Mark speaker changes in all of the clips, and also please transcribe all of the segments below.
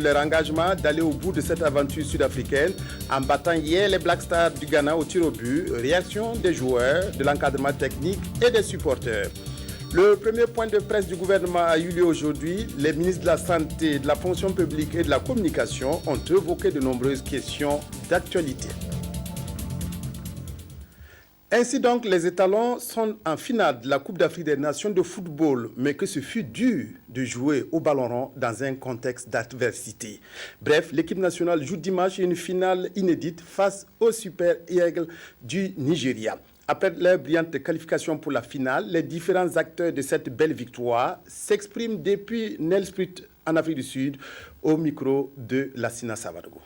Speaker 1: Leur engagement d'aller au bout de cette aventure sud-africaine en battant hier les Black Stars du Ghana au tir au but, réaction des joueurs, de l'encadrement technique et des supporters. Le premier point de presse du gouvernement a eu lieu aujourd'hui. Les ministres de la Santé, de la Fonction publique et de la Communication ont évoqué de nombreuses questions d'actualité. Ainsi donc, les étalons sont en finale de la Coupe d'Afrique des Nations de football, mais que ce fut dur de jouer au ballon rond dans un contexte d'adversité. Bref, l'équipe nationale joue dimanche une finale inédite face au Super Eagles du Nigeria. Après leur brillante qualification pour la finale, les différents acteurs de cette belle victoire s'expriment depuis Nelspruit en Afrique du Sud au micro de Lassina Savadogo.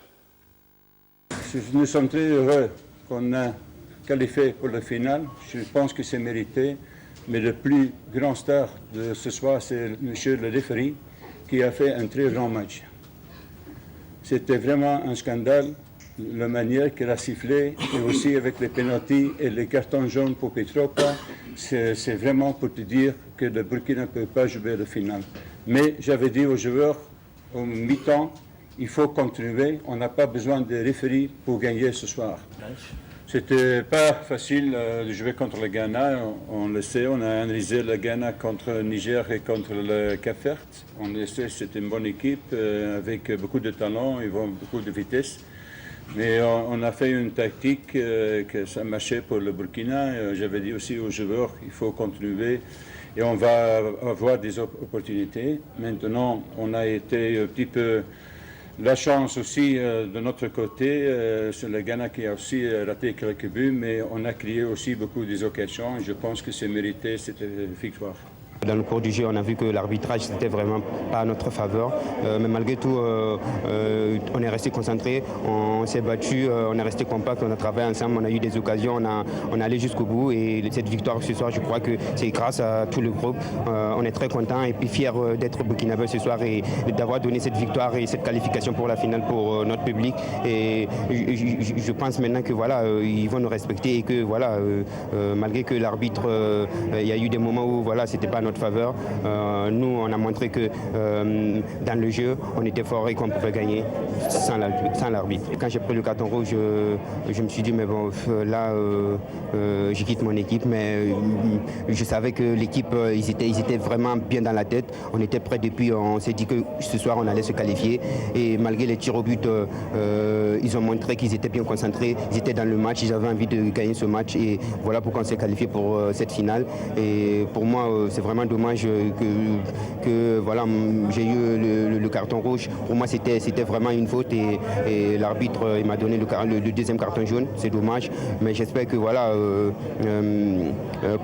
Speaker 2: Nous sommes très heureux qu'on a qualifié pour la finale. Je pense que c'est mérité. Mais le plus grand star de ce soir, c'est M. le référé qui a fait un très grand match. C'était vraiment un scandale, la manière qu'il a sifflé, et aussi avec les pénaltys et les cartons jaunes pour Petropa. C'est vraiment pour te dire que le Burkina ne peut pas jouer la finale. Mais j'avais dit aux joueurs, au mi-temps, il faut continuer. On n'a pas besoin de référé pour gagner ce soir. C'était pas facile de jouer contre le Ghana, on le sait, on a analysé le Ghana contre le Niger et contre le Cap-Vert. On le sait, c'est une bonne équipe avec beaucoup de talent, ils vont beaucoup de vitesse. Mais on a fait une tactique que ça marchait pour le Burkina. J'avais dit aussi aux joueurs, il faut continuer et on va avoir des opportunités. Maintenant, on a été un petit peu... La chance aussi de notre côté, c'est le Ghana qui a aussi raté quelques buts, mais on a créé aussi beaucoup d'occasions et je pense que c'est mérité cette victoire.
Speaker 3: Dans le cours du jeu, on a vu que l'arbitrage n'était vraiment pas à notre faveur. Mais malgré tout, on est resté concentré, on s'est battu, on est resté compact, on a travaillé ensemble, on a eu des occasions, on est allé jusqu'au bout. Et cette victoire ce soir, je crois que c'est grâce à tout le groupe. On est très content et puis fiers d'être burkinabé ce soir et d'avoir donné cette victoire et cette qualification pour la finale pour notre public. Et je pense maintenant que voilà, ils vont nous respecter et que voilà, malgré que l'arbitre, il y a eu des moments où voilà, c'était pas notre faveur. Nous, on a montré que dans le jeu, on était fort et qu'on pouvait gagner sans l'arbitre. Quand j'ai pris le carton rouge, je me suis dit, mais bon, là, je quitte mon équipe, mais je savais que l'équipe, ils étaient vraiment bien dans la tête. On était prêts depuis, on s'est dit que ce soir, on allait se qualifier. Et malgré les tirs au but, ils ont montré qu'ils étaient bien concentrés, ils étaient dans le match, ils avaient envie de gagner ce match. Et voilà pourquoi on s'est qualifié pour cette finale. Et pour moi, c'est vraiment dommage que voilà, j'ai eu le carton rouge. Pour moi, c'était vraiment une faute et l'arbitre il m'a donné le deuxième carton jaune. C'est dommage, mais j'espère que voilà,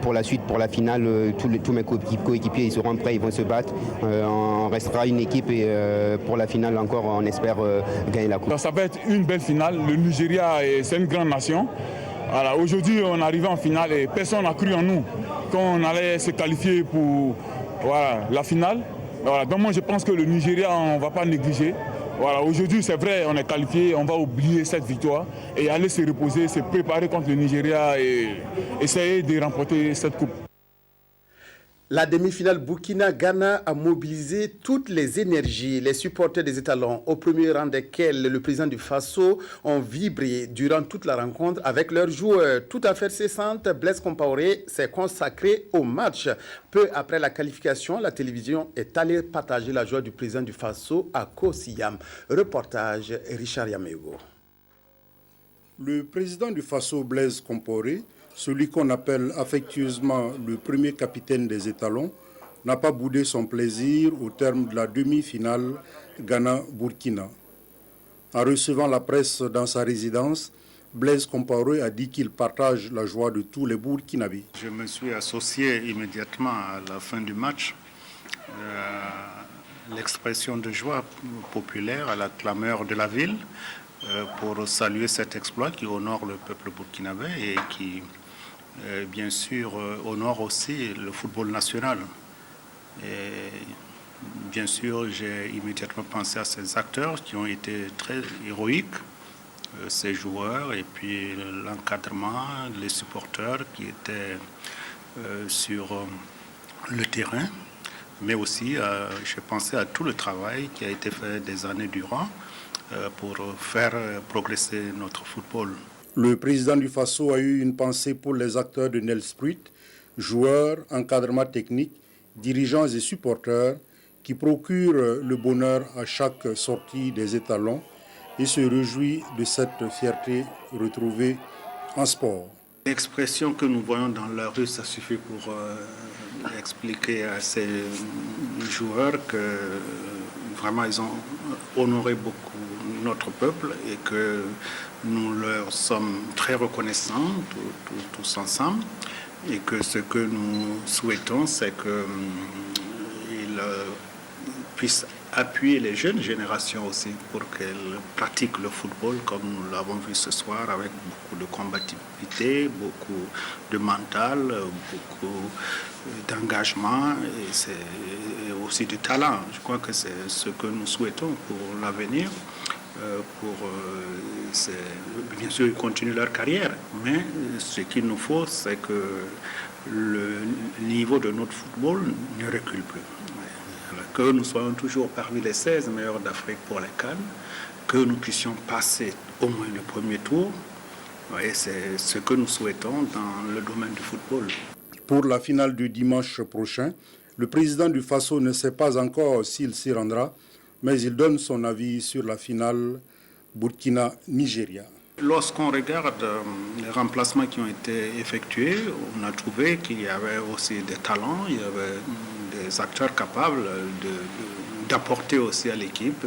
Speaker 3: pour la suite, pour la finale, tous mes coéquipiers ils seront prêts, ils vont se battre. On restera une équipe et pour la finale encore, on espère gagner la coupe.
Speaker 4: Ça va être une belle finale. Le Nigeria, c'est une grande nation. Voilà, aujourd'hui, on est arrivé en finale et personne n'a cru en nous qu'on allait se qualifier pour voilà, la finale. Voilà, donc moi, je pense que le Nigeria, on ne va pas négliger. Voilà, aujourd'hui, c'est vrai, on est qualifié, on va oublier cette victoire et aller se reposer, se préparer contre le Nigeria et essayer de remporter cette coupe.
Speaker 1: La demi-finale Burkina-Ghana a mobilisé toutes les énergies. Les supporters des étalons, au premier rang desquels le président du Faso, ont vibré durant toute la rencontre avec leurs joueurs. Tout à fait cessante, Blaise Compaoré s'est consacré au match. Peu après la qualification, la télévision est allée partager la joie du président du Faso à Kosiyam. Reportage Richard Yamego.
Speaker 5: Le président du Faso, Blaise Compaoré, celui qu'on appelle affectueusement le premier capitaine des étalons, n'a pas boudé son plaisir au terme de la demi-finale Ghana-Burkina. En recevant la presse dans sa résidence, Blaise Compaoré a dit qu'il partage la joie de tous les Burkinabés.
Speaker 6: Je me suis associé immédiatement à la fin du match. L'expression de joie populaire à la clameur de la ville pour saluer cet exploit qui honore le peuple burkinabé et qui bien sûr honore aussi le football national. Et bien sûr, j'ai immédiatement pensé à ces acteurs qui ont été très héroïques, ces joueurs et puis l'encadrement, les supporters qui étaient sur le terrain. mais aussi j'ai pensé à tout le travail qui a été fait des années durant pour faire progresser notre football.
Speaker 5: Le président du Faso a eu une pensée pour les acteurs de Nelspruit, joueurs, encadrement technique, dirigeants et supporters qui procurent le bonheur à chaque sortie des étalons et se réjouit de cette fierté retrouvée en sport.
Speaker 6: L'expression que nous voyons dans la rue, ça suffit pour expliquer à ces joueurs que vraiment ils ont honoré beaucoup notre peuple et que nous leur sommes très reconnaissants tous ensemble et que ce que nous souhaitons, c'est qu'ils puissent appuyer les jeunes générations aussi pour qu'elles pratiquent le football comme nous l'avons vu ce soir avec beaucoup de combativité, beaucoup de mental, beaucoup d'engagement et aussi de talent. Je crois que c'est ce que nous souhaitons pour l'avenir, bien sûr ils continuent leur carrière, mais ce qu'il nous faut, c'est que le niveau de notre football ne recule plus. Que nous soyons toujours parmi les 16 meilleurs d'Afrique pour les CAN, que nous puissions passer au moins le premier tour. C'est ce que nous souhaitons dans le domaine du football.
Speaker 5: Pour la finale du dimanche prochain, le président du Faso ne sait pas encore s'il s'y rendra, mais il donne son avis sur la finale Burkina-Nigeria.
Speaker 6: Lorsqu'on regarde les remplacements qui ont été effectués, on a trouvé qu'il y avait aussi des talents, il y avait des acteurs capables d'apporter aussi à l'équipe,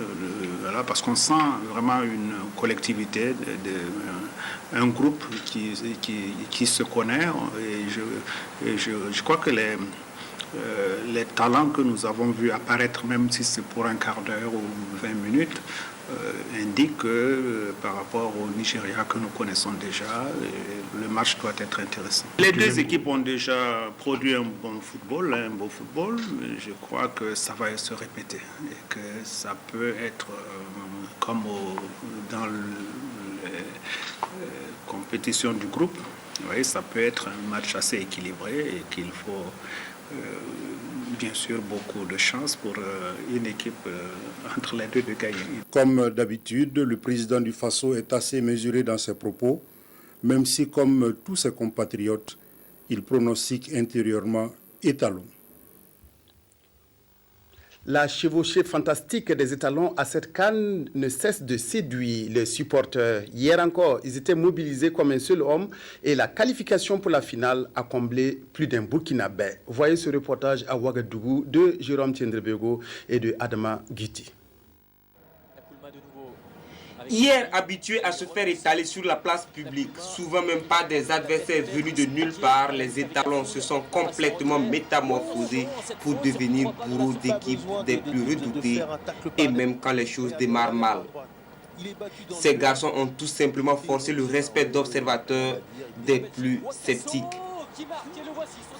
Speaker 6: voilà, parce qu'on sent vraiment une collectivité, un groupe qui se connaît. Et je crois que les talents que nous avons vus apparaître, même si c'est pour un quart d'heure ou 20 minutes, indique que par rapport au Nigeria que nous connaissons déjà, le match doit être intéressant. Les deux équipes ont déjà produit un beau football, mais je crois que ça va se répéter et que ça peut être comme dans la compétition du groupe. Oui, ça peut être un match assez équilibré et qu'il faut bien sûr beaucoup de chance pour une équipe entre les deux de gagner.
Speaker 5: Comme d'habitude, le président du Faso est assez mesuré dans ses propos, même si, comme tous ses compatriotes, il pronostique intérieurement étalon.
Speaker 1: La chevauchée fantastique des étalons à cette CAN ne cesse de séduire les supporters. Hier encore, ils étaient mobilisés comme un seul homme et la qualification pour la finale a comblé plus d'un Burkinabé. Voyez ce reportage à Ouagadougou de Jérôme Tiendrebego et de Adama Guiti.
Speaker 7: Hier, habitués à se faire étaler sur la place publique, souvent même pas des adversaires venus de nulle part, les étalons se sont complètement métamorphosés pour devenir bourreaux d'équipes des plus redoutées, et même quand les choses démarrent mal. Ces garçons ont tout simplement forcé le respect d'observateurs des plus sceptiques.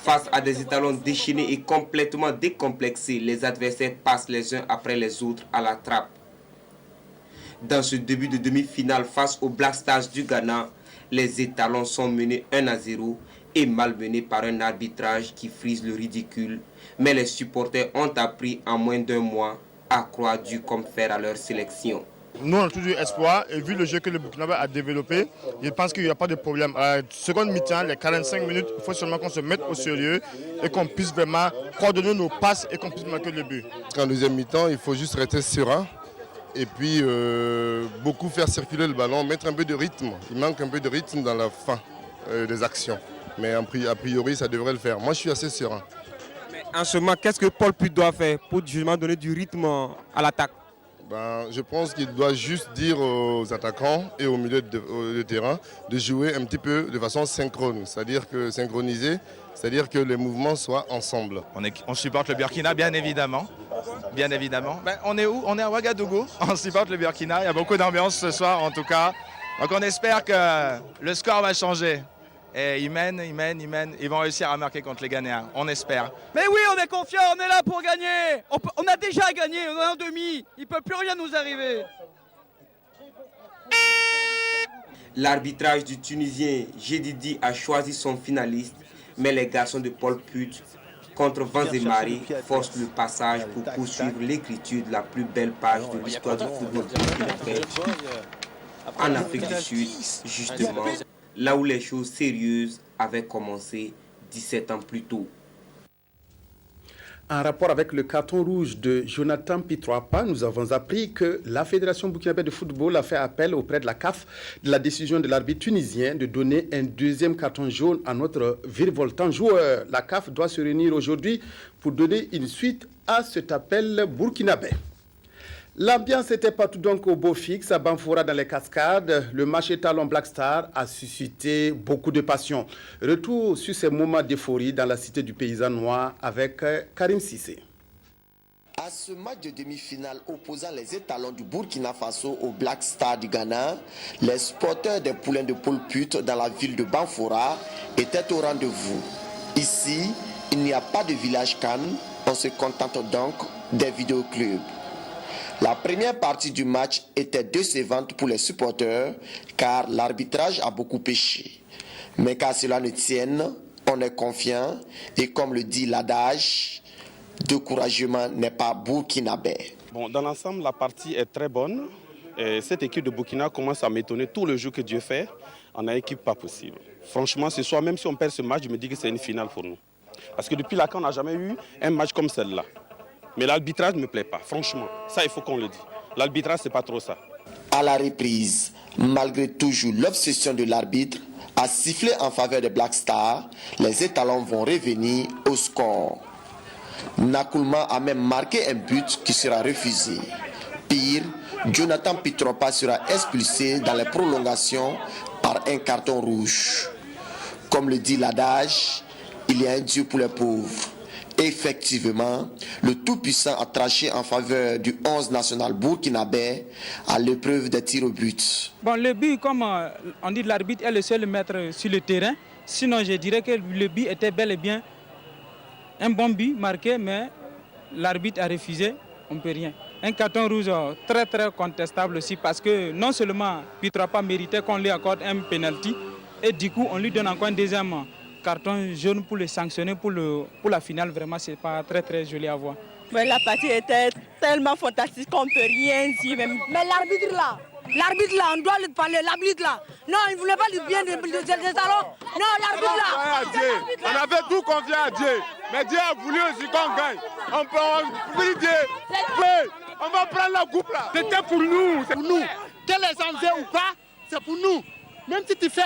Speaker 7: Face à des étalons déchaînés et complètement décomplexés, les adversaires passent les uns après les autres à la trappe. Dans ce début de demi-finale face aux Black Stars du Ghana, les étalons sont menés 1-0 et malmenés par un arbitrage qui frise le ridicule. Mais les supporters ont appris en moins d'un mois à croire Dieu comme faire à leur sélection.
Speaker 8: Nous, on a toujours espoir et vu le jeu que le Burkinabé a développé, je pense qu'il n'y a pas de problème. À la seconde mi-temps, les 45 minutes, il faut seulement qu'on se mette au sérieux et qu'on puisse vraiment coordonner nos passes et qu'on puisse marquer le but.
Speaker 9: En deuxième mi-temps, il faut juste rester serein. Et puis beaucoup faire circuler le ballon, mettre un peu de rythme. Il manque un peu de rythme dans la fin des actions. Mais a priori, ça devrait le faire. Moi, je suis assez serein.
Speaker 10: Mais en ce moment, qu'est-ce que Paul Puy doit faire pour justement donner du rythme à l'attaque?
Speaker 9: Je pense qu'il doit juste dire aux attaquants et au milieu de terrain de jouer un petit peu de façon synchrone. C'est-à-dire que synchronisé, c'est-à-dire que les mouvements soient ensemble.
Speaker 11: On supporte le Burkina, bien évidemment. Bien évidemment. On est où? On est à Ouagadougou. On supporte le Burkina. Il y a beaucoup d'ambiance ce soir, en tout cas. Donc on espère que le score va changer. Et ils mènent. Ils vont réussir à marquer contre les Ghanéens. On espère.
Speaker 12: Mais oui, on est confiants. On est là pour gagner. On a déjà gagné. On est en demi. Il ne peut plus rien nous arriver.
Speaker 7: L'arbitrage du Tunisien Jedidi a choisi son finaliste. Mais les garçons de Paul Puy contre vents et marées, force le passage pour poursuivre l'écriture de la plus belle page de l'histoire du football burkinabé en Afrique du Sud, justement, là où les choses sérieuses avaient commencé 17 ans plus tôt.
Speaker 1: En rapport avec le carton rouge de Jonathan Pitroapa, nous avons appris que la Fédération burkinabé de football a fait appel auprès de la CAF de la décision de l'arbitre tunisien de donner un deuxième carton jaune à notre virevoltant joueur. La CAF doit se réunir aujourd'hui pour donner une suite à cet appel burkinabé. L'ambiance était partout donc au beau fixe à Banfora dans les Cascades. Le match étalon Black Star a suscité beaucoup de passion. Retour sur ces moments d'euphorie dans la cité du paysan noir avec Karim Sissé.
Speaker 13: À ce match de demi-finale opposant les étalons du Burkina Faso au Black Star du Ghana, les supporters des poulains de Paul Put dans la ville de Banfora étaient au rendez-vous. Ici, il n'y a pas de village Cannes, on se contente donc des vidéoclubs. La première partie du match était décevante pour les supporters car l'arbitrage a beaucoup péché. Mais qu'à cela ne tienne, on est confiant et comme le dit l'adage, découragement n'est pas burkinabé.
Speaker 14: Bon, dans l'ensemble, la partie est très bonne. Et cette équipe de Burkina commence à m'étonner tout le jeu que Dieu fait. On a une équipe pas possible. Franchement, ce soir, même si on perd ce match, je me dis que c'est une finale pour nous. Parce que depuis là, on n'a jamais eu un match comme celle-là. Mais l'arbitrage ne me plaît pas, franchement. Ça, il faut qu'on le dise. L'arbitrage, c'est pas trop ça.
Speaker 13: À la reprise, malgré toujours l'obsession de l'arbitre à siffler en faveur de Black Star, les étalons vont revenir au score. Nakoulma a même marqué un but qui sera refusé. Pire, Jonathan Pitroapa sera expulsé dans les prolongations par un carton rouge. Comme le dit l'adage, il y a un Dieu pour les pauvres. Effectivement, le Tout-Puissant a tranché en faveur du 11 national burkinabé à l'épreuve des tirs au but.
Speaker 15: Bon, le but, comme on dit, l'arbitre est le seul maître sur le terrain. Sinon, je dirais que le but était bel et bien un bon but marqué, mais l'arbitre a refusé, on ne peut rien. Un carton rouge très très contestable aussi parce que non seulement Pitroapa méritait qu'on lui accorde un penalty et du coup on lui donne encore un deuxième carton jaune pour le sanctionner pour la finale. Vraiment, c'est pas très très joli à voir.
Speaker 16: Mais la partie était tellement fantastique qu'on ne peut rien dire. Mais l'arbitre là, on doit lui parler, l'arbitre là. Non, il ne voulait pas du bien des salons. Non, l'arbitre là.
Speaker 17: On avait tout confié à Dieu. Mais Dieu a voulu aussi qu'on gagne. On peut Dieu. On va prendre la coupe là. C'était pour nous. C'est pour nous. Qu'elle les enlève ou pas, c'est pour nous. Même si tu fais.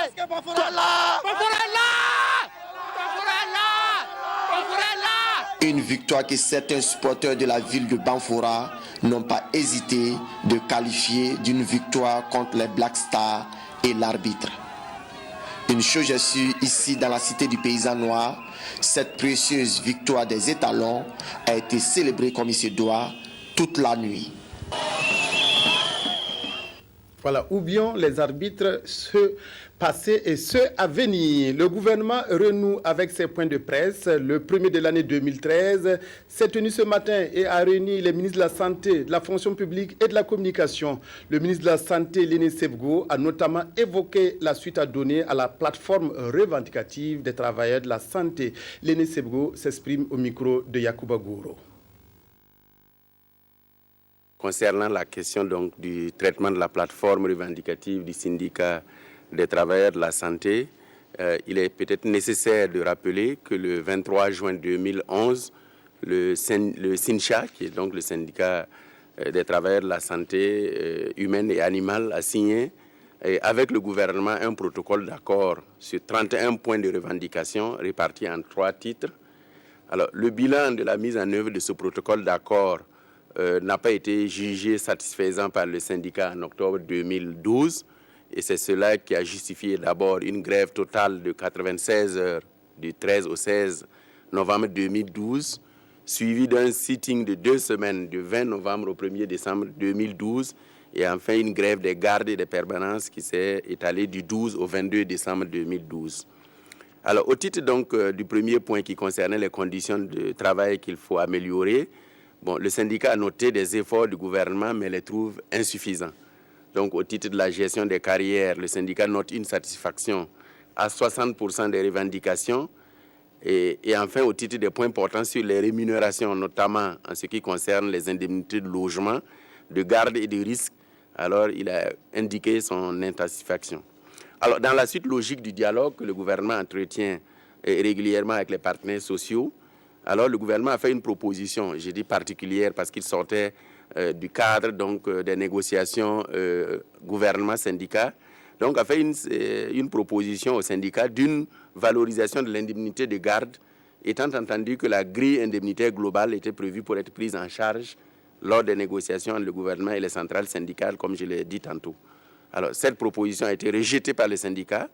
Speaker 13: Une victoire que certains supporters de la ville de Banfora n'ont pas hésité de qualifier d'une victoire contre les Black Stars et l'arbitre. Une chose est sûre, ici dans la cité du paysan noir, cette précieuse victoire des étalons a été célébrée comme il se doit toute la nuit.
Speaker 1: Voilà, oublions les arbitres, ceux passés et ceux à venir. Le gouvernement renoue avec ses points de presse. Le premier de l'année 2013 s'est tenu ce matin et a réuni les ministres de la Santé, de la Fonction publique et de la Communication. Le ministre de la Santé, Léné Sebgo, a notamment évoqué la suite à donner à la plateforme revendicative des travailleurs de la santé. Léné Sebgo s'exprime au micro de Yacouba Gouro.
Speaker 18: Concernant la question donc du traitement de la plateforme revendicative du syndicat des travailleurs de la santé, il est peut-être nécessaire de rappeler que le 23 juin 2011, le SYNCHA, qui est donc le syndicat des travailleurs de la santé humaine et animale, a signé avec le gouvernement un protocole d'accord sur 31 points de revendication répartis en 3 titres. Alors, le bilan de la mise en œuvre de ce protocole d'accord n'a pas été jugé satisfaisant par le syndicat en octobre 2012 et c'est cela qui a justifié d'abord une grève totale de 96 heures du 13 au 16 novembre 2012 suivi d'un sitting de 2 semaines du 20 novembre au 1er décembre 2012 et enfin une grève des gardes et des permanences qui s'est étalée du 12 au 22 décembre 2012. Alors au titre donc du premier point qui concernait les conditions de travail qu'il faut améliorer, bon, le syndicat a noté des efforts du gouvernement, mais les trouve insuffisants. Donc, au titre de la gestion des carrières, le syndicat note une satisfaction à 60% des revendications Et enfin, au titre des points portant sur les rémunérations, notamment en ce qui concerne les indemnités de logement, de garde et de risque, alors il a indiqué son insatisfaction. Alors, dans la suite logique du dialogue que le gouvernement entretient régulièrement avec les partenaires sociaux, alors le gouvernement a fait une proposition, j'ai dit particulière parce qu'il sortait du cadre donc, des négociations gouvernement-syndicat, donc a fait une proposition au syndicat d'une valorisation de l'indemnité de garde, étant entendu que la grille indemnitaire globale était prévue pour être prise en charge lors des négociations entre le gouvernement et les centrales syndicales, comme je l'ai dit tantôt. Alors, cette proposition a été rejetée par les syndicats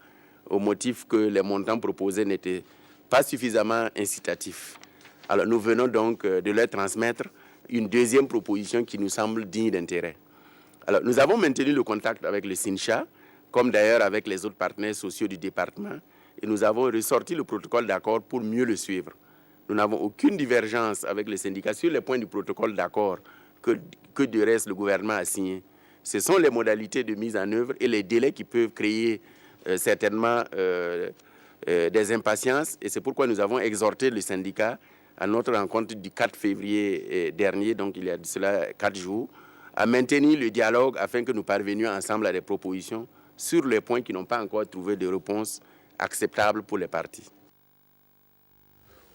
Speaker 18: au motif que les montants proposés n'étaient pas suffisamment incitatifs. Alors, nous venons donc de leur transmettre une deuxième proposition qui nous semble digne d'intérêt. Alors, nous avons maintenu le contact avec le SYNCHA, comme d'ailleurs avec les autres partenaires sociaux du département, et nous avons ressorti le protocole d'accord pour mieux le suivre. Nous n'avons aucune divergence avec les syndicats sur les points du protocole d'accord que du reste le gouvernement a signé. Ce sont les modalités de mise en œuvre et les délais qui peuvent créer certainement des impatiences, et c'est pourquoi nous avons exhorté le syndicat à notre rencontre du 4 février dernier, donc il y a de cela 4 jours, à maintenir le dialogue afin que nous parvenions ensemble à des propositions sur les points qui n'ont pas encore trouvé de réponse acceptable pour les parties.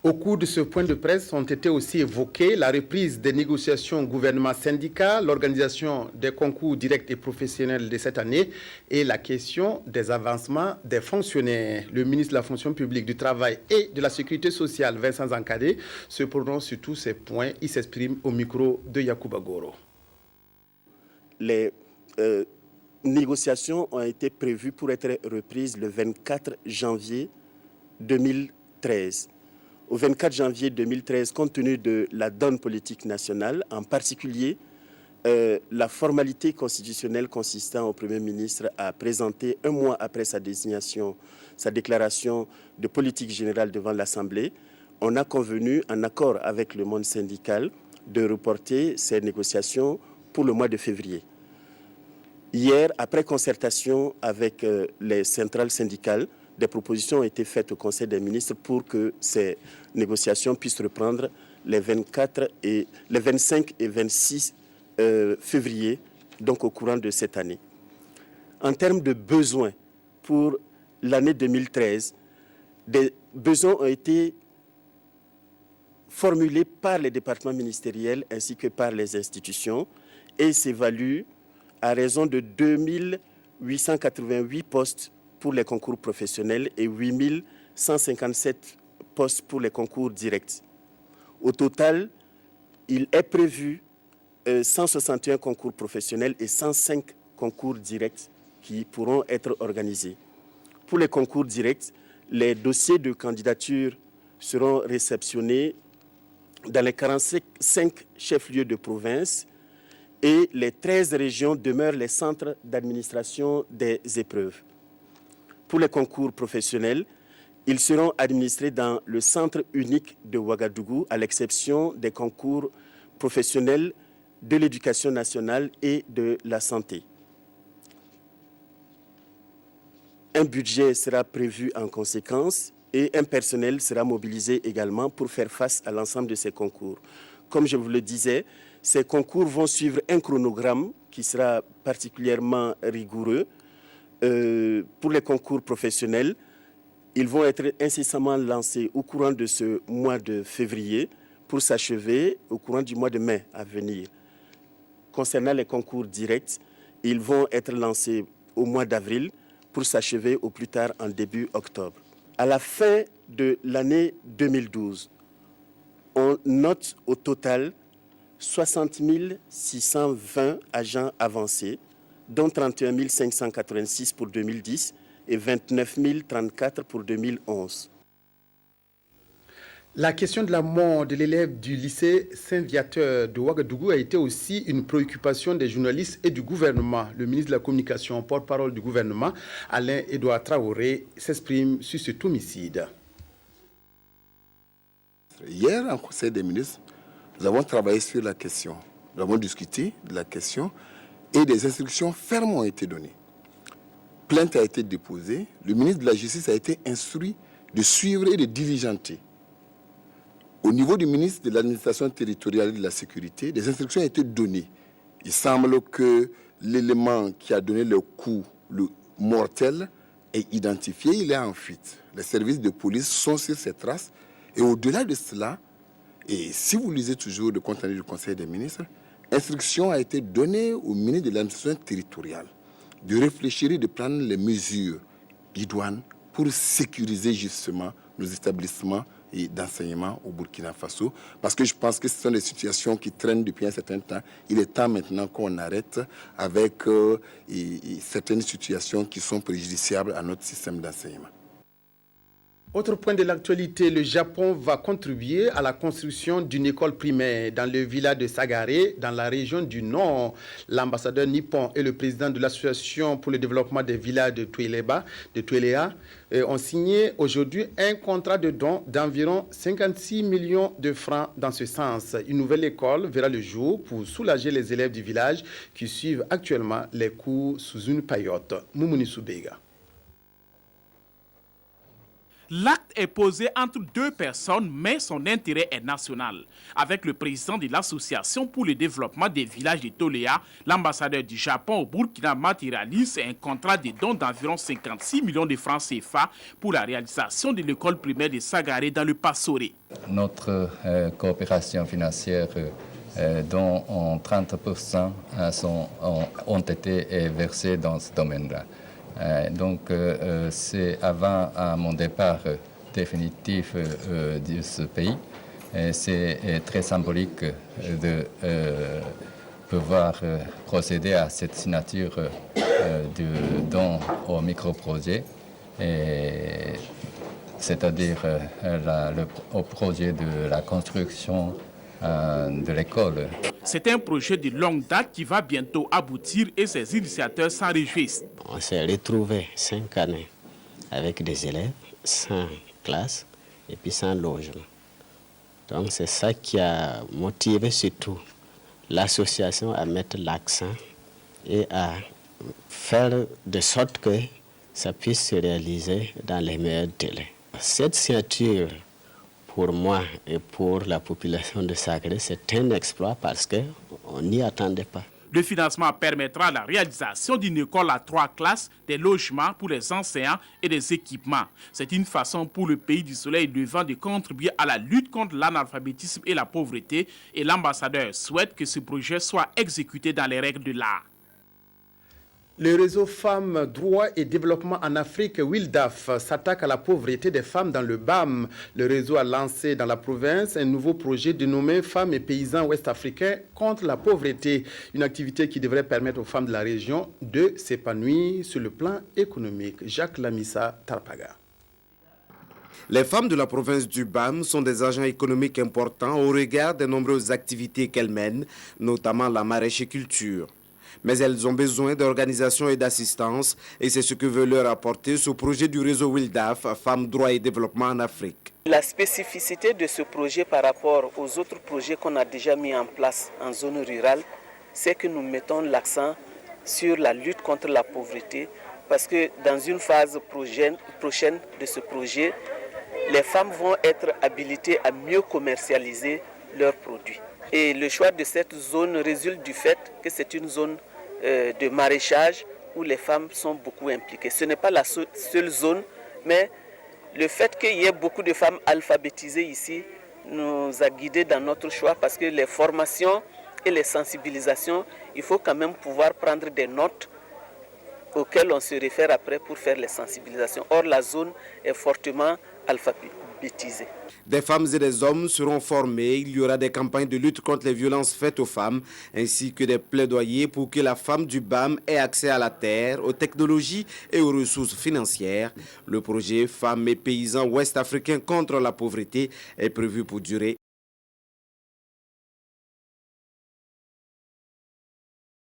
Speaker 1: Au cours de ce point de presse ont été aussi évoquées la reprise des négociations gouvernement-syndicat, l'organisation des concours directs et professionnels de cette année et la question des avancements des fonctionnaires. Le ministre de la fonction publique, du travail et de la sécurité sociale, Vincent Zankadé, se prononce sur tous ces points. Il s'exprime au micro de Yacouba Goro.
Speaker 19: Les négociations ont été prévues pour être reprises le 24 janvier 2013. Au 24 janvier 2013, compte tenu de la donne politique nationale, en particulier la formalité constitutionnelle consistant au Premier ministre à présenter un mois après sa désignation, sa déclaration de politique générale devant l'Assemblée, on a convenu, en accord avec le monde syndical, de reporter ces négociations pour le mois de février. Hier, après concertation avec les centrales syndicales, des propositions ont été faites au Conseil des ministres pour que ces négociations puissent reprendre les 25 et 26 février, donc au courant de cette année. En termes de besoins pour l'année 2013, des besoins ont été formulés par les départements ministériels ainsi que par les institutions et s'évaluent à raison de 2888 postes pour les concours professionnels et 8157 postes pour les concours directs. Au total, il est prévu 161 concours professionnels et 105 concours directs qui pourront être organisés. Pour les concours directs, les dossiers de candidature seront réceptionnés dans les 45 chefs-lieux de province et les 13 régions demeurent les centres d'administration des épreuves. Pour les concours professionnels, ils seront administrés dans le centre unique de Ouagadougou, à l'exception des concours professionnels de l'éducation nationale et de la santé. Un budget sera prévu en conséquence et un personnel sera mobilisé également pour faire face à l'ensemble de ces concours. Comme je vous le disais, ces concours vont suivre un chronogramme qui sera particulièrement rigoureux. Pour les concours professionnels, ils vont être incessamment lancés au courant de ce mois de février pour s'achever au courant du mois de mai à venir. Concernant les concours directs, ils vont être lancés au mois d'avril pour s'achever au plus tard en début octobre. À la fin de l'année 2012, on note au total 60 620 agents avancés, dont 31 586 pour 2010 et 29 034 pour 2011.
Speaker 1: La question de la mort de l'élève du lycée Saint-Viateur de Ouagadougou a été aussi une préoccupation des journalistes et du gouvernement. Le ministre de la Communication, porte-parole du gouvernement, Alain-Édouard Traoré, s'exprime sur cet homicide.
Speaker 20: Hier, en Conseil des ministres, nous avons travaillé sur la question. Nous avons discuté de la question et des instructions fermes ont été données. Plainte a été déposée. Le ministre de la Justice a été instruit de suivre et de diligenter. Au niveau du ministre de l'administration territoriale et de la sécurité, des instructions ont été données. Il semble que l'élément qui a donné le coup mortel est identifié, il est en fuite. Les services de police sont sur ses traces. Et au-delà de cela, et si vous lisez toujours le compte rendu du Conseil des ministres, instruction a été donnée au ministre de l'administration territoriale de réfléchir et de prendre les mesures idoines pour sécuriser justement nos établissements et d'enseignement au Burkina Faso, parce que je pense que ce sont des situations qui traînent depuis un certain temps. Il est temps maintenant qu'on arrête avec certaines situations qui sont préjudiciables à notre système d'enseignement.
Speaker 1: Autre point de l'actualité, le Japon va contribuer à la construction d'une école primaire dans le village de Sagare, dans la région du Nord. L'ambassadeur nippon et le président de l'association pour le développement des villages de Twelea ont signé aujourd'hui un contrat de don d'environ 56 millions de francs dans ce sens. Une nouvelle école verra le jour pour soulager les élèves du village qui suivent actuellement les cours sous une paillote. Moumouni Soubega.
Speaker 21: L'acte est posé entre deux personnes, mais son intérêt est national. Avec le président de l'Association pour le développement des villages de Twelea, l'ambassadeur du Japon au Burkina matérialise un contrat de don d'environ 56 millions de francs CFA pour la réalisation de l'école primaire de Sagare dans le Passoré.
Speaker 22: Notre coopération financière dont 30% ont été versés dans ce domaine-là. Donc c'est avant mon départ définitif de ce pays. C'est très symbolique de pouvoir procéder à cette signature de don au micro-projet, c'est-à-dire au projet de la construction de l'école.
Speaker 21: C'est un projet de longue date qui va bientôt aboutir et ses initiateurs s'en réjouissent.
Speaker 23: On s'est retrouvés 5 années avec des élèves, sans classe et puis sans logement. Donc c'est ça qui a motivé surtout l'association à mettre l'accent et à faire de sorte que ça puisse se réaliser dans les meilleurs délais. Cette signature, pour moi et pour la population de Sagare, c'est un exploit parce qu'on n'y attendait pas.
Speaker 21: Le financement permettra la réalisation d'une école à 3 classes, des logements pour les enseignants et des équipements. C'est une façon pour le pays du soleil levant de contribuer à la lutte contre l'analphabétisme et la pauvreté. Et l'ambassadeur souhaite que ce projet soit exécuté dans les règles de l'art.
Speaker 1: Le réseau Femmes, Droits et Développement en Afrique, WILDAF, s'attaque à la pauvreté des femmes dans le BAM. Le réseau a lancé dans la province un nouveau projet dénommé Femmes et paysans ouest-africains contre la pauvreté. Une activité qui devrait permettre aux femmes de la région de s'épanouir sur le plan économique. Jacques Lamissa Tarpaga.
Speaker 24: Les femmes de la province du BAM sont des agents économiques importants au regard des nombreuses activités qu'elles mènent, notamment la maraîchiculture. Mais elles ont besoin d'organisation et d'assistance, et c'est ce que veut leur apporter ce projet du réseau WILDAF, Femmes, Droits et Développement en Afrique.
Speaker 25: La spécificité de ce projet par rapport aux autres projets qu'on a déjà mis en place en zone rurale, c'est que nous mettons l'accent sur la lutte contre la pauvreté, parce que dans une phase prochaine de ce projet, les femmes vont être habilitées à mieux commercialiser leurs produits. Et le choix de cette zone résulte du fait que c'est une zone de maraîchage où les femmes sont beaucoup impliquées. Ce n'est pas la seule zone, mais le fait qu'il y ait beaucoup de femmes alphabétisées ici nous a guidés dans notre choix, parce que les formations et les sensibilisations, il faut quand même pouvoir prendre des notes auxquelles on se réfère après pour faire les sensibilisations. Or, la zone est fortement alphabétisée.
Speaker 24: Des femmes et des hommes seront formés. Il y aura des campagnes de lutte contre les violences faites aux femmes, ainsi que des plaidoyers pour que la femme du BAM ait accès à la terre, aux technologies et aux ressources financières. Le projet Femmes et paysans ouest-africains contre la pauvreté est prévu pour durer